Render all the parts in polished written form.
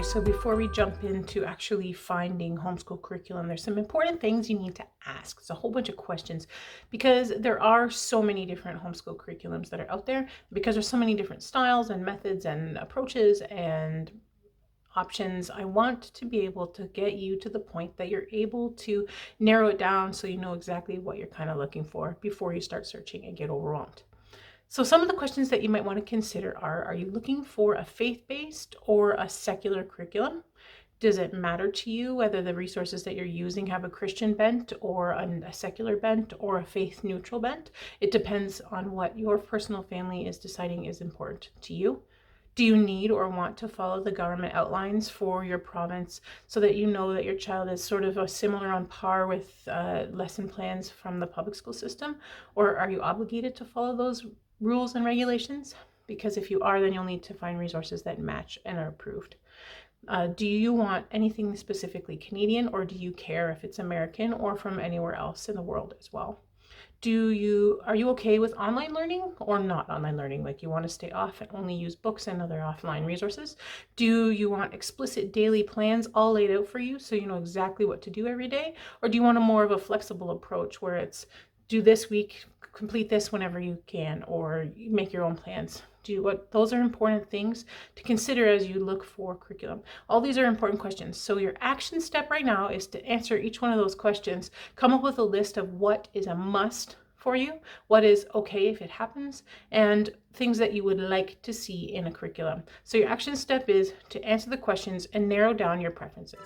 Okay, so before we jump into actually finding homeschool curriculum, there's some important things you need to ask. It's a whole bunch of questions because there are so many different homeschool curriculums that are out there, because there's so many different styles and methods and approaches and options. I want to be able to get you to the point that you're able to narrow it down so you know exactly what you're kind of looking for before you start searching and get overwhelmed. So some of the questions that you might want to consider are you looking for a faith-based or a secular curriculum? Does it matter to you whether the resources that you're using have a Christian bent or a secular bent or a faith neutral bent? It depends on what your personal family is deciding is important to you. Do you need or want to follow the government outlines for your province so that you know that your child is sort of similar on par with lesson plans from the public school system? Or are you obligated to follow those rules and regulations? Because if you are, then you'll need to find resources that match and are approved. Do you want anything specifically Canadian, or do you care if it's American or from anywhere else in the world as well? Are you okay with online learning or not online learning? Like, you want to stay off and only use books and other offline resources? Do you want explicit daily plans all laid out for you so you know exactly what to do every day? Or do you want a more of a flexible approach where it's do this week, complete this whenever you can, or you make your own plans? Those are important things to consider as you look for curriculum. All these are important questions. So your action step right now is to answer each one of those questions. Come up with a list of what is a must for you, what is okay if it happens, and things that you would like to see in a curriculum. So your action step is to answer the questions and narrow down your preferences.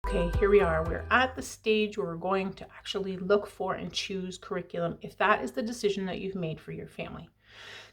Okay, here we are. We're at the stage where we're going to actually look for and choose curriculum if that is the decision that you've made for your family.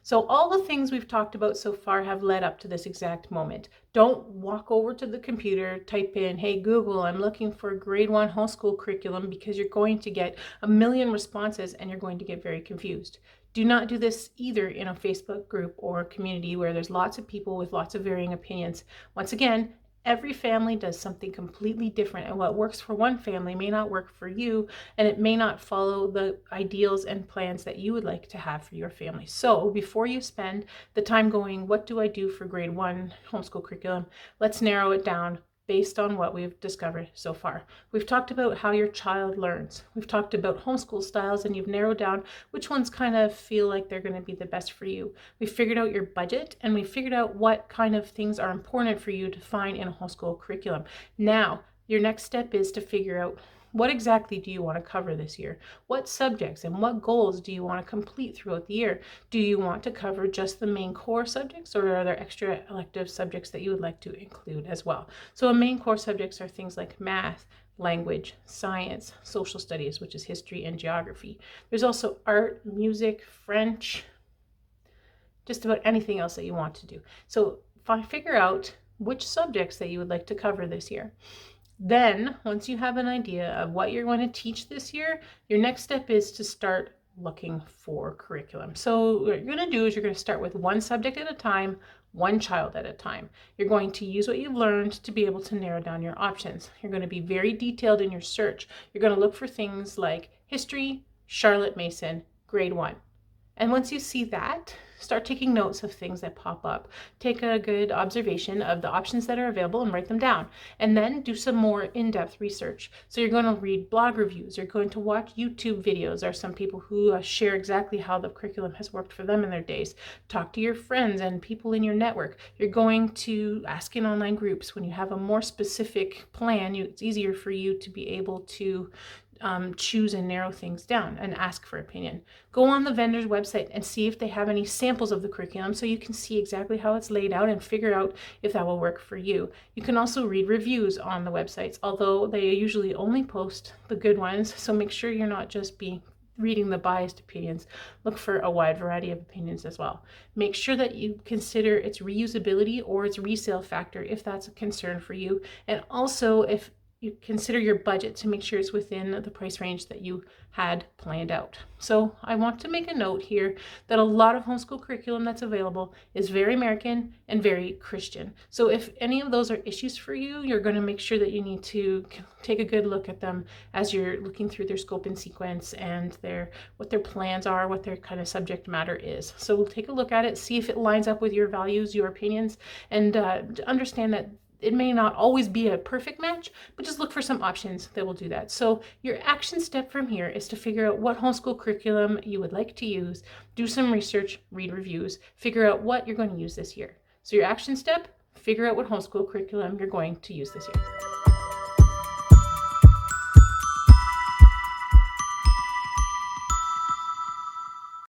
So all the things we've talked about so far have led up to this exact moment. Don't walk over to the computer, type in, hey Google, I'm looking for grade 1 homeschool curriculum, because you're going to get a million responses and you're going to get very confused. Do not do this either in a Facebook group or community where there's lots of people with lots of varying opinions. Once again, every family does something completely different, and what works for one family may not work for you, and it may not follow the ideals and plans that you would like to have for your family. So before you spend the time going, what do I do for grade 1 homeschool curriculum? Let's narrow it down based on what we've discovered so far. We've talked about how your child learns. We've talked about homeschool styles, and you've narrowed down which ones kind of feel like they're going to be the best for you. We've figured out your budget, and we figured out what kind of things are important for you to find in a homeschool curriculum. Now, your next step is to figure out, what exactly do you want to cover this year? What subjects and what goals do you want to complete throughout the year? Do you want to cover just the main core subjects, or are there extra elective subjects that you would like to include as well? So main core subjects are things like math, language, science, social studies, which is history and geography. There's also art, music, French, just about anything else that you want to do. So figure out which subjects that you would like to cover this year. Then, once you have an idea of what you're going to teach this year, your next step is to start looking for curriculum. So what you're going to do is you're going to start with one subject at a time, one child at a time. You're going to use what you've learned to be able to narrow down your options. You're going to be very detailed in your search. You're going to look for things like history, Charlotte Mason, grade 1. And once you see that, start taking notes of things that pop up. Take a good observation of the options that are available and write them down. And then do some more in-depth research. So you're going to read blog reviews. You're going to watch YouTube videos. There are some people who share exactly how the curriculum has worked for them in their days. Talk to your friends and people in your network. You're going to ask in online groups. When you have a more specific plan, it's easier for you to be able to choose and narrow things down and ask for opinion. Go on the vendor's website and see if they have any samples of the curriculum so you can see exactly how it's laid out and figure out if that will work for you. You can also read reviews on the websites, although they usually only post the good ones, so make sure you're not just reading the biased opinions. Look for a wide variety of opinions as well. Make sure that you consider its reusability or its resale factor if that's a concern for you, and also if you consider your budget to make sure it's within the price range that you had planned out. So I want to make a note here that a lot of homeschool curriculum that's available is very American and very Christian. So if any of those are issues for you, you're going to make sure that you need to take a good look at them as you're looking through their scope and sequence and what their plans are, what their kind of subject matter is. So we'll take a look at it, see if it lines up with your values, your opinions, and understand that it may not always be a perfect match, but just look for some options that will do that. So your action step from here is to figure out what homeschool curriculum you would like to use, do some research, read reviews, figure out what you're going to use this year. So your action step, figure out what homeschool curriculum you're going to use this year.